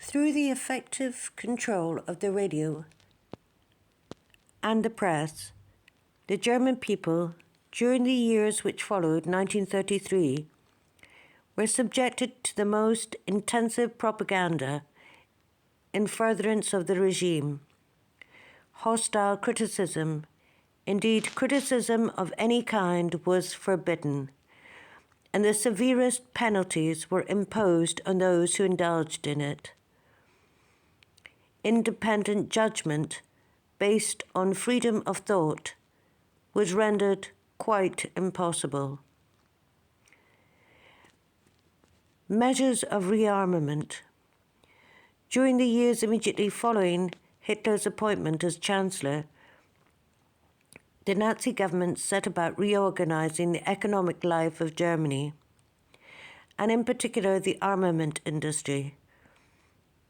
Through the effective control of the radio and the press, the German people, during the years which followed 1933, were subjected to the most intensive propaganda in furtherance of the regime. Hostile criticism, indeed criticism of any kind, was forbidden, and the severest penalties were imposed on those who indulged in it. Independent judgment, based on freedom of thought, was rendered quite impossible. Measures of rearmament. During the years immediately following Hitler's appointment as Chancellor, the Nazi government set about reorganizing the economic life of Germany, and in particular the armament industry.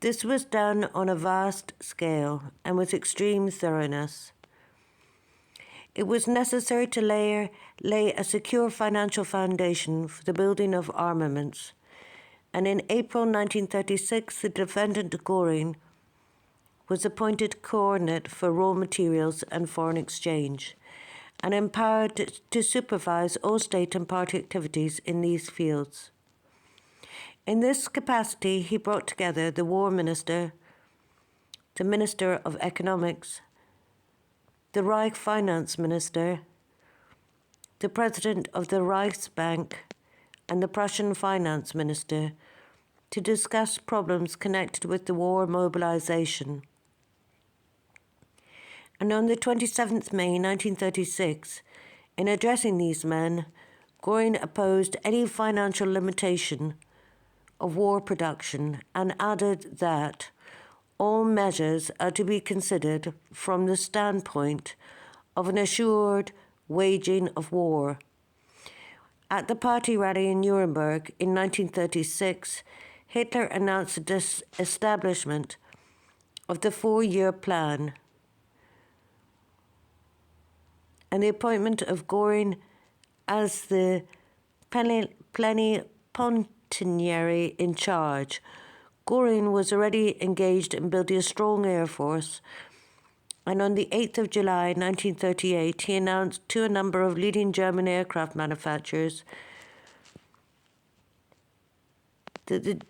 This was done on a vast scale and with extreme thoroughness. It was necessary to lay a secure financial foundation for the building of armaments, and in April 1936 the defendant Göring was appointed coordinate for raw materials and foreign exchange, and empowered to supervise all state and party activities in these fields. In this capacity, he brought together the War Minister, the Minister of Economics, the Reich Finance Minister, the President of the Reichsbank, and the Prussian Finance Minister to discuss problems connected with the war mobilization. And on the 27th May 1936, in addressing these men, Göring opposed any financial limitation of war production and added that all measures are to be considered from the standpoint of an assured waging of war. At the party rally in Nuremberg in 1936, Hitler announced the establishment of the 4-year plan and the appointment of Göring as the plenipotentiary in charge. Göring was already engaged in building a strong air force, and on the 8th of July 1938 he announced to a number of leading German aircraft manufacturers that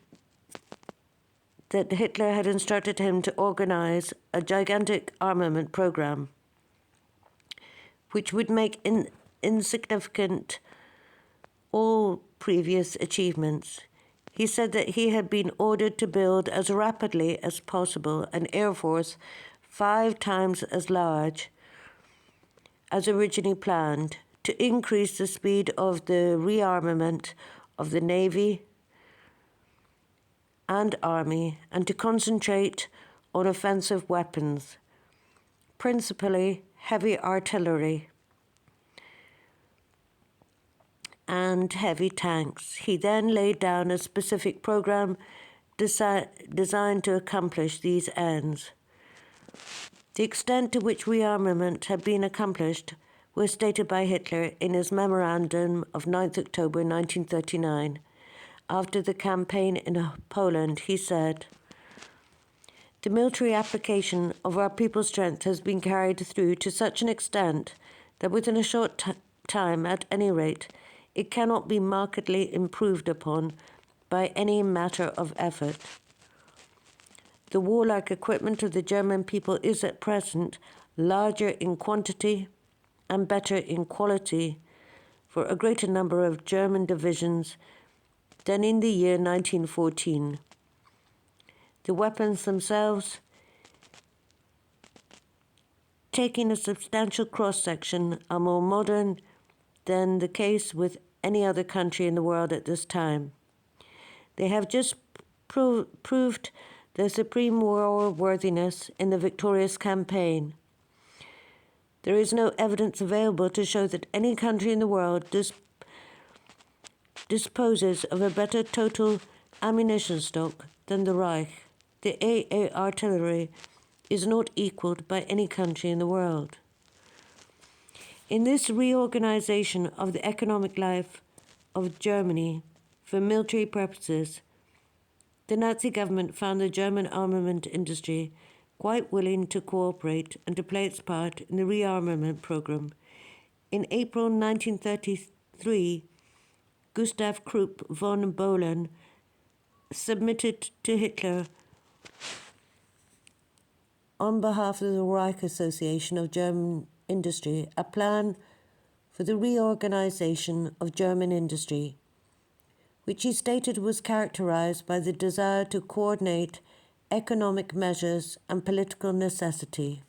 Hitler had instructed him to organize a gigantic armament program which would make insignificant all previous achievements. He said that he had been ordered to build as rapidly as possible an air force 5 times as large as originally planned, to increase the speed of the rearmament of the Navy and Army, and to concentrate on offensive weapons, principally heavy artillery and heavy tanks. He then laid down a specific program designed to accomplish these ends. The extent to which rearmament had been accomplished was stated by Hitler in his memorandum of 9th October 1939. After the campaign in Poland, he said, "The military application of our people's strength has been carried through to such an extent that within a short time, at any rate, it cannot be markedly improved upon by any matter of effort. The warlike equipment of the German people is at present larger in quantity and better in quality for a greater number of German divisions than in the year 1914. The weapons themselves, taking a substantial cross-section, are more modern than the case with any other country in the world at this time. They have just proved their supreme war worthiness in the victorious campaign. There is no evidence available to show that any country in the world disposes of a better total ammunition stock than the Reich. The AA artillery is not equaled by any country in the world." In this reorganization of the economic life of Germany for military purposes, The Nazi government found the German armament industry quite willing to cooperate and to play its part in the rearmament program. In April 1933, Gustav Krupp von Bohlen submitted to Hitler on behalf of the Reich Association of German Industry a plan for the reorganization of German industry, which he stated was characterized by the desire to coordinate economic measures and political necessity.